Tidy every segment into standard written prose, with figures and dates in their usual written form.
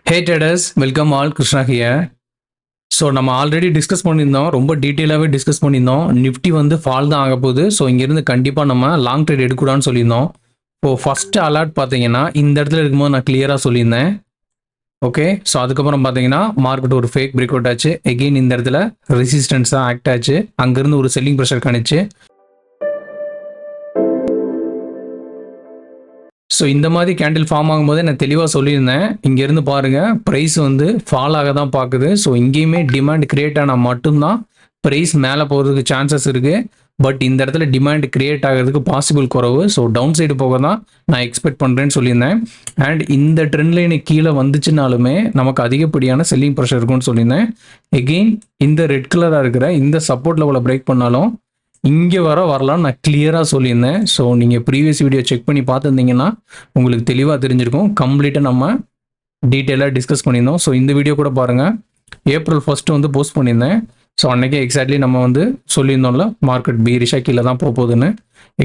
Hey traders, welcome all. Krishna here. So நம்ம already discuss பண்ணியிருந்தோம், ரொம்ப டீட்டெயிலாகவே டிஸ்கஸ் பண்ணியிருந்தோம். நிஃப்டி வந்து ஃபால் தான் ஆக போகுது. ஸோ இங்கேருந்து கண்டிப்பாக நம்ம லாங் ட்ரேட் எடுக்கூடாதுன்னு சொல்லியிருந்தோம். இப்போ ஃபஸ்ட்டு அலர்ட் பார்த்தீங்கன்னா இந்த இடத்துல இருக்கும்போது நான் கிளியராக சொல்லியிருந்தேன். ஓகே, ஸோ அதுக்கப்புறம் பார்த்தீங்கன்னா மார்க்கெட் ஒரு ஃபேக் பிரேக் அவுட் ஆச்சு. எகெயின் இந்த இடத்துல ரெசிஸ்டன்ஸாக ஆக்ட் ஆச்சு. அங்கேருந்து ஒரு செல்லிங் ப்ரெஷர் காணிச்சு. ஸோ இந்த மாதிரி கேண்டில் ஃபார்ம் ஆகும்போது நான் தெளிவாக சொல்லியிருந்தேன், இங்கேருந்து பாருங்கள் ப்ரைஸ் வந்து ஃபால் ஆக தான் பார்க்குது. ஸோ இங்கேயுமே டிமாண்ட் கிரியேட் ஆனால் மட்டும்தான் ப்ரைஸ் மேலே போகிறதுக்கு சான்சஸ் இருக்குது. பட் இந்த இடத்துல டிமாண்ட் கிரியேட் ஆகிறதுக்கு பாசிபிள் குறவு. ஸோ டவுன் சைடு போக தான் நான் எக்ஸ்பெக்ட் பண்ணுறேன்னு சொல்லியிருந்தேன். அண்ட் இந்த ட்ரெண்ட் லைனுக்கு கீழே வந்துச்சுனாலுமே நமக்கு அதிகப்படியான செல்லிங் ப்ரெஷர் இருக்கும்னு சொல்லியிருந்தேன். எகெயின் இந்த ரெட் கலராக இருக்கிற இந்த சப்போர்ட் லெவலை பிரேக் பண்ணாலும் இங்கே வரலாம் நான் கிளியராக சொல்லியிருந்தேன். ஸோ நீங்கள் ப்ரீவியஸ் வீடியோ செக் பண்ணி பார்த்துருந்தீங்கன்னா உங்களுக்கு தெளிவாக தெரிஞ்சிருக்கும். கம்ப்ளீட்டாக நம்ம டீட்டெயிலாக டிஸ்கஸ் பண்ணியிருந்தோம். ஸோ இந்த வீடியோ கூட பாருங்கள், April 1 வந்து போஸ்ட் பண்ணியிருந்தேன். ஸோ அன்றைக்கே எக்ஸாக்ட்லி நம்ம வந்து சொல்லியிருந்தோம்ல மார்க்கெட் பீரிஷாக கீழே தான் போகுதுன்னு.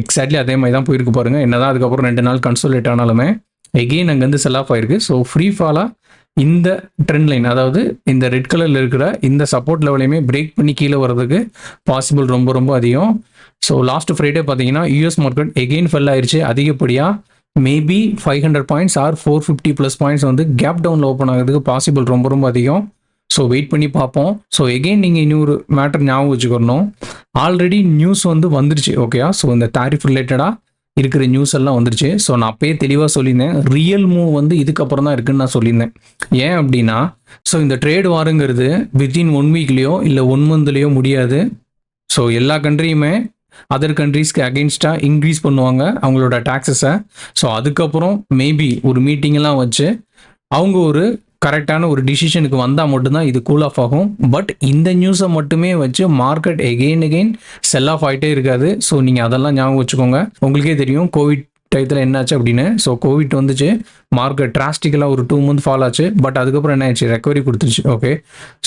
எக்ஸாக்ட்லி அதே மாதிரி தான் போயிருக்கு பாருங்கள். என்ன தான் அதுக்கப்புறம் 2 நாள் கன்சோலேட் ஆனாலுமே எகெயின் அங்கேருந்து செல் ஆஃப் ஆயிருக்கு. ஸோ ஃப்ரீ ஃபாலாக இந்த ட்ரெண்ட் லைன், அதாவது இந்த ரெட் கலரில் இருக்கிற இந்த சப்போர்ட் லெவலையுமே பிரேக் பண்ணி கீழே வர்றதுக்கு பாசிபிள் ரொம்ப ரொம்ப அதிகம். ஸோ லாஸ்ட் ஃப்ரைடே பார்த்தீங்கன்னா யூஎஸ் மார்க்கெட் எகெயின் ஃபெல் ஆயிடுச்சு. அதிகப்படியாக மேபி 500 பாயிண்ட்ஸ் ஆர் 450+ பாயிண்ட்ஸ் வந்து கேப் டவுனில் ஓப்பன் ஆகிறதுக்கு பாசிபிள் ரொம்ப ரொம்ப அதிகம். ஸோ வெயிட் பண்ணி பார்ப்போம். ஸோ எகெயின் நீங்கள் இன்னொரு மேட்டர் ஞாபகம் வச்சுக்கணும், ஆல்ரெடி நியூஸ் வந்து வந்துருச்சு. ஓகேயா, ஸோ இந்த டாரிஃப் ரிலேட்டடாக இருக்கிற நியூஸ் எல்லாம் வந்துருச்சு. ஸோ நான் அப்பயே தெளிவாக சொல்லியிருந்தேன், ரியல் மூவ் வந்து இதுக்கப்புறம் தான் இருக்குன்னு நான் சொல்லியிருந்தேன். ஏன் அப்படின்னா, ஸோ இந்த ட்ரேட் வாருங்கிறது வித்தின் 1 வீக்லேயோ இல்லை 1 மந்த்லேயோ முடியாது. ஸோ எல்லா கண்ட்ரியுமே அதர் கண்ட்ரீஸ்க்கு அகெயின்ஸ்டாக இன்க்ரீஸ் பண்ணுவாங்க அவங்களோட டாக்ஸஸை. ஸோ அதுக்கப்புறம் மேபி ஒரு மீட்டிங்கெல்லாம் வச்சு அவங்க ஒரு கரெக்டான ஒரு டிசிஷனுக்கு வந்தால் மட்டும்தான் இது கூல் ஆஃப் ஆகும். பட் இந்த நியூஸை மட்டுமே வச்சு மார்க்கெட் எகெயின் செல் ஆஃப் ஆகிட்டே இருக்காது. ஸோ நீங்கள் அதெல்லாம் ஞாபகம் வச்சுக்கோங்க. உங்களுக்கே தெரியும் கோவிட் டயத்தில் என்னாச்சு அப்படின்னு. ஸோ கோவிட் வந்துச்சு, மார்க்கெட் டிராஸ்டிக்கலாக ஒரு 2 மந்த் ஃபால் ஆச்சு. பட் அதுக்கப்புறம் என்ன ஆச்சு, ரெக்கவரி கொடுத்துருச்சு. ஓகே,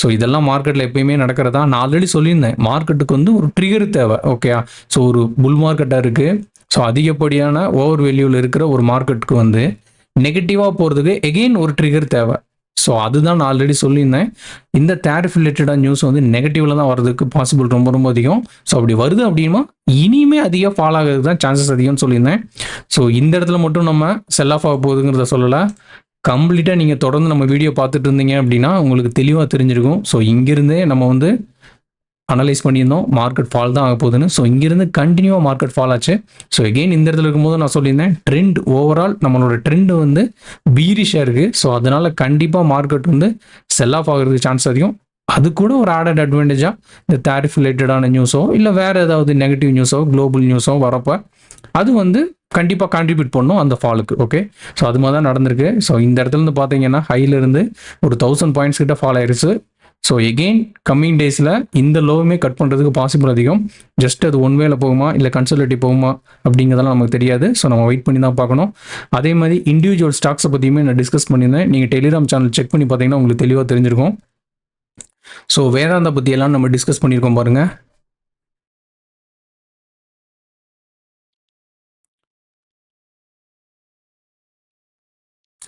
ஸோ இதெல்லாம் மார்க்கெட்டில் எப்பயுமே நடக்கிறதா. நான் ஆல்ரெடி சொல்லியிருந்தேன், மார்க்கெட்டுக்கு வந்து ஒரு ட்ரிகர் தேவை. ஓகேயா, ஸோ ஒரு புல் மார்க்கெட்டாக இருக்குது. ஸோ அதிகப்படியான ஓவர் வேல்யூவில் இருக்கிற ஒரு மார்க்கெட்டுக்கு வந்து நெகட்டிவாக போகிறதுக்கு எகெயின் ஒரு ட்ரிகர் தேவை. ஸோ அதுதான் நான் ஆல்ரெடி சொல்லியிருந்தேன், இந்த டேரிஃப் ரிலேட்டடாக நியூஸ் வந்து நெகட்டிவில் தான் வர்றதுக்கு பாசிபிள் ரொம்ப ரொம்ப அதிகம். ஸோ அப்படி வருது அப்படின்னா இனிமே அதிகம் ஃபால் ஆகிறதுக்கு தான் சான்சஸ் அதிகம்னு சொல்லியிருந்தேன். ஸோ இந்த இடத்துல மட்டும் நம்ம செல் ஆஃப் ஆக போகுதுங்கிறத சொல்லலை, கம்ப்ளீட்டாக நீங்கள் தொடர்ந்து நம்ம வீடியோ பார்த்துட்டு இருந்தீங்க அப்படின்னா உங்களுக்கு தெளிவாக தெரிஞ்சிருக்கும். ஸோ இங்கிருந்தே நம்ம வந்து அனலைஸ் பண்ணியிருந்தோம் மார்க்கெட் ஃபால் தான் ஆக போகுதுன்னு. ஸோ இங்கிருந்து கண்டினியூவாக மார்க்கெட் ஃபால் ஆச்சு. ஸோ எகெயின் இந்த இடத்துல இருக்கும்போது நான் சொல்லியிருந்தேன், ட்ரெண்ட் ஓவரால் நம்மளோட ட்ரெண்டு வந்து பீரிஷாக இருக்குது. ஸோ அதனால் கண்டிப்பாக மார்க்கெட் வந்து செல் ஆஃப் ஆகிறதுக்கு சான்ஸ் அதிகம். அது கூட ஒரு ஆடட் அட்வான்டேஜாக இந்த டேரிஃப் ரிலேட்டடான நியூஸோ இல்லை வேறு ஏதாவது நெகட்டிவ் நியூஸோ குளோபல் நியூஸோ வரப்போ அது வந்து கண்டிப்பாக கான்ட்ரிபியூட் பண்ணும் அந்த ஃபாலுக்கு. ஓகே, ஸோ அது மாதிரி தான் நடந்திருக்கு. ஸோ இந்த இடத்துல இருந்து பார்த்தீங்கன்னா ஹையிலிருந்து ஒரு 1000 பாயிண்ட்ஸ் கிட்ட ஃபால் ஆயிடுச்சு. ஸோ எகெயின் கம்மிங் டேஸில் இந்த லோவுமே கட் பண்ணுறதுக்கு பாசிபிள் அதிகம். ஜஸ்ட் அது ஒன் வேல போகுமா இல்லை கன்சல்டேட்டிவ் போகுமா அப்படிங்கிறதெல்லாம் நமக்கு தெரியாது. ஸோ நம்ம வெயிட் பண்ணி தான் பார்க்கணும். அதே மாதிரி இண்டிவிஜுவல் ஸ்டாக்ஸை பற்றியுமே நான் டிஸ்கஸ் பண்ணியிருந்தேன். நீங்கள் டெலிகிராம் சேனல் செக் பண்ணி பார்த்தீங்கன்னா உங்களுக்கு தெளிவாக தெரிஞ்சிருக்கும். ஸோ வேதாந்தா பற்றியெல்லாம் நம்ம டிஸ்கஸ் பண்ணியிருக்கோம் பாருங்கள்.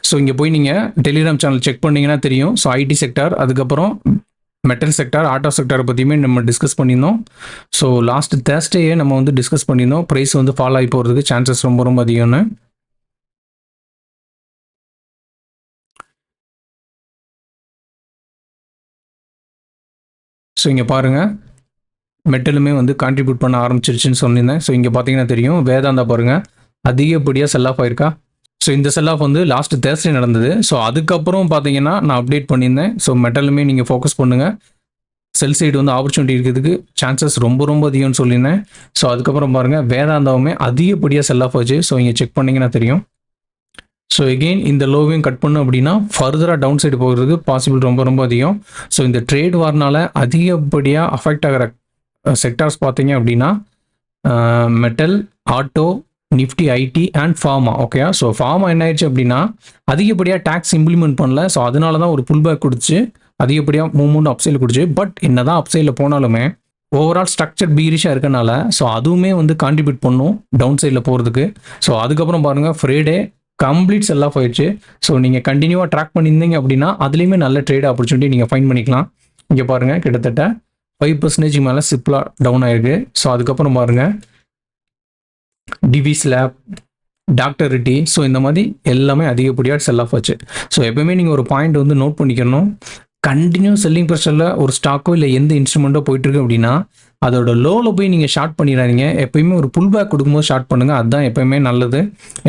ஸோ இங்கே போய் நீங்கள் டெலிகிராம் சேனல் செக் பண்ணிங்கன்னா தெரியும். ஸோ ஐடி செக்டார், அதுக்கப்புறம் மெட்டல் செக்டார், ஆட்டோ செக்டாரை பற்றியுமே நம்ம டிஸ்கஸ் பண்ணியிருந்தோம். ஸோ லாஸ்ட் தேர்ஸ்டேயே நம்ம வந்து டிஸ்கஸ் பண்ணியிருந்தோம், ப்ரைஸ் வந்து ஃபால் ஆகி போகிறதுக்கு சான்சஸ் ரொம்ப ரொம்ப அதிகம்னு. ஸோ இங்கே பாருங்கள், மெட்டலுமே வந்து கான்ட்ரிபியூட் பண்ண ஆரம்பிச்சிருச்சுன்னு சொல்லியிருந்தேன். ஸோ இங்கே பார்த்தீங்கன்னா தெரியும், வேதாந்தா பாருங்கள் அதிகப்படியாக செல் ஆஃப் ஆயிருக்கா. ஸோ இந்த செல் ஆஃப் வந்து லாஸ்ட் தேர்ஸ்டே நடந்தது. ஸோ அதுக்கப்புறம் பார்த்தீங்கன்னா நான் அப்டேட் பண்ணியிருந்தேன். ஸோ மெட்டலுமே நீங்கள் ஃபோக்கஸ் பண்ணுங்கள், செல் சைடு வந்து ஆப்பர்ச்சுனிட்டி இருக்கிறதுக்கு சான்சஸ் ரொம்ப ரொம்ப அதிகம்னு சொல்லியிருந்தேன். ஸோ அதுக்கப்புறம் பாருங்கள் வேதாந்தாவுமே அதிகப்படியாக செல் ஆஃப் ஆச்சு. ஸோ இங்கே செக் பண்ணிங்கன்னா தெரியும். ஸோ எகெயின் இந்த லோவையும் கட் பண்ணும் அப்படின்னா ஃபர்தராக டவுன் சைடு போகிறதுக்கு பாசிபிள் ரொம்ப ரொம்ப அதிகம். ஸோ இந்த ட்ரேட் வார்னால் அதிகப்படியாக அஃபெக்ட் ஆகிற செக்டார்ஸ் பார்த்தீங்க அப்படின்னா metal, auto, Nifty, IT and pharma. Okay, so pharma என்ன ஆயிடுச்சு அப்படின்னா அதிகப்படியாக டேக்ஸ் இம்ப்ளிமெண்ட் பண்ணல. ஸோ அதனால தான் ஒரு புல் பேக் கொடுத்து அதிகப்படியாக மூவ்மெண்ட் அப்சைடில் கொடுச்சு. பட் என்ன தான் அப்சைடில் போனாலுமே ஓவரால் ஸ்ட்ரக்சர் பீரிஷாக இருக்கனால ஸோ அதுவுமே வந்து கான்ட்ரிபியூட் பண்ணும் டவுன் சைடில் போகிறதுக்கு. ஸோ அதுக்கப்புறம் பாருங்கள் ஃப்ரைடே கம்ப்ளீட் செல் ஆஃப் ஆயிடுச்சு. ஸோ நீங்கள் கண்டினியூவாக ட்ராக் பண்ணியிருந்தீங்க அப்படின்னா அதுலேயுமே நல்ல ட்ரேட் ஆப்பர்ச்சுனிட்டி நீங்கள் ஃபைண்ட் பண்ணிக்கலாம். இங்கே பாருங்கள் கிட்டத்தட்ட 5% மேலே சிப்லா டவுன் ஆயிருக்கு. ஸோ அதுக்கப்புறம் பாருங்கள் TVS lab, doctor Reddy, so இந்த மாதிரி எல்லாமே அதிகப்படியாக செல் ஆஃப் ஆச்சு. ஸோ எப்பவுமே நீங்கள் ஒரு பாயிண்ட் வந்து நோட் பண்ணிக்கணும். கண்டினியூ செல்லிங் ப்ரெஷரில் ஒரு ஸ்டாக்கோ இல்லை எந்த இன்ஸ்ட்ருமெண்ட்டோ போயிட்டுருக்கு அப்படின்னா அதோட லோவில் போய் நீங்கள் ஷார்ட் பண்ணிடாதீங்க. எப்பயுமே ஒரு புல் பேக் கொடுக்கும்போது ஷார்ட் பண்ணுங்கள், அதுதான் எப்பயுமே நல்லது.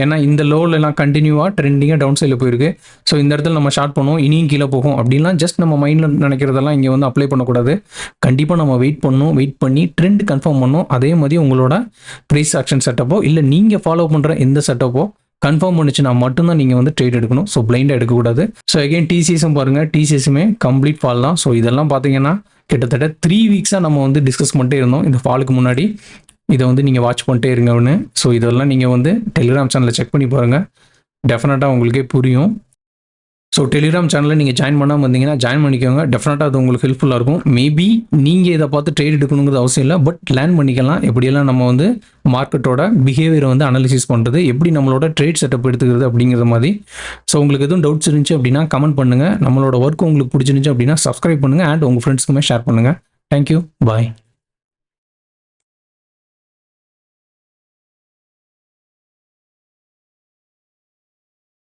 ஏன்னா இந்த லோவிலலாம் கண்டினியூவாக ட்ரெண்டிங்காக டவுன் சைடில் போயிருக்கு. ஸோ இந்த இடத்துல நம்ம ஷார்ட் பண்ணுவோம், இனியும் கீழே போகும் அப்படின்லாம் ஜஸ்ட் நம்ம மைண்டில் நினைக்கிறதெல்லாம் இங்கே வந்து அப்ளை பண்ணக்கூடாது. கண்டிப்பாக நம்ம வெயிட் பண்ணணும், வெயிட் பண்ணி ட்ரெண்ட் கன்ஃபார்ம் பண்ணணும். அதே மாதிரி உங்களோட ப்ரைஸ் ஆக்ஷன் செட்டப்போ இல்லை நீங்கள் ஃபாலோ பண்ணுற எந்த செட்டப்போ கன்ஃபார்ம் பண்ணிச்சுன்னா மட்டும்தான் நீங்கள் வந்து ட்ரேட் எடுக்கணும். ஸோ பிளைண்டாக எடுக்கக்கூடாது. ஸோ அகைன் டிசிஎஸும் பாருங்கள், டிசிஎஸுமே கம்ப்ளீட் ஃபால் தான். ஸோ இதெல்லாம் பார்த்தீங்கன்னா கிட்டத்தட்ட 3 வீக்ஸாக நம்ம வந்து டிஸ்கஸ் பண்ணிட்டே இருந்தோம் இந்த ஃபாலுக்கு முன்னாடி. இதை வந்து நீங்கள் வாட்ச் பண்ணிட்டே இருங்கன்னு. ஸோ இதெல்லாம் நீங்கள் வந்து டெலிகிராம் சேனலில் செக் பண்ணி பாருங்கள், டெஃபினட்டாக உங்களுக்கே புரியும். ஸோ டெலிகிராம் சேனலில் நீங்கள் ஜாயின் பண்ணாமல் இருந்தீங்கன்னா ஜாயின் பண்ணிக்கோங்க, டெஃபினட்டாக அது உங்களுக்கு ஹெல்ப்ஃபுல்லாக இருக்கும். மேபி நீங்கள் இதை பார்த்து ட்ரேட் எடுக்கணுங்கிறது அவசியம் இல்லை, பட் லேர்ன் பண்ணிக்கலாம் எப்படியெல்லாம் நம்ம வந்து மார்க்கெட்டோட பிஹேவியரை வந்து அனாலிசிஸ் பண்ணுறது, எப்படி நம்மளோட ட்ரேட் செட்டப் எடுத்துக்கிறது அப்படிங்கிற மாதிரி. ஸோ உங்களுக்கு எதுவும் டவுட்ஸ் இருந்துச்சு அப்படின்னா கமெண்ட் பண்ணுங்கள். நம்மளோட ஒர்க் உங்களுக்கு பிடிச்சிருந்துச்சு அப்படின்னா சப்ஸ்கிரைப் பண்ணுங்கள் அண்ட் உங்கள் ஃப்ரெண்ட்ஸ்க்குமே ஷேர் பண்ணுங்கள். தேங்க்யூ, பாய்.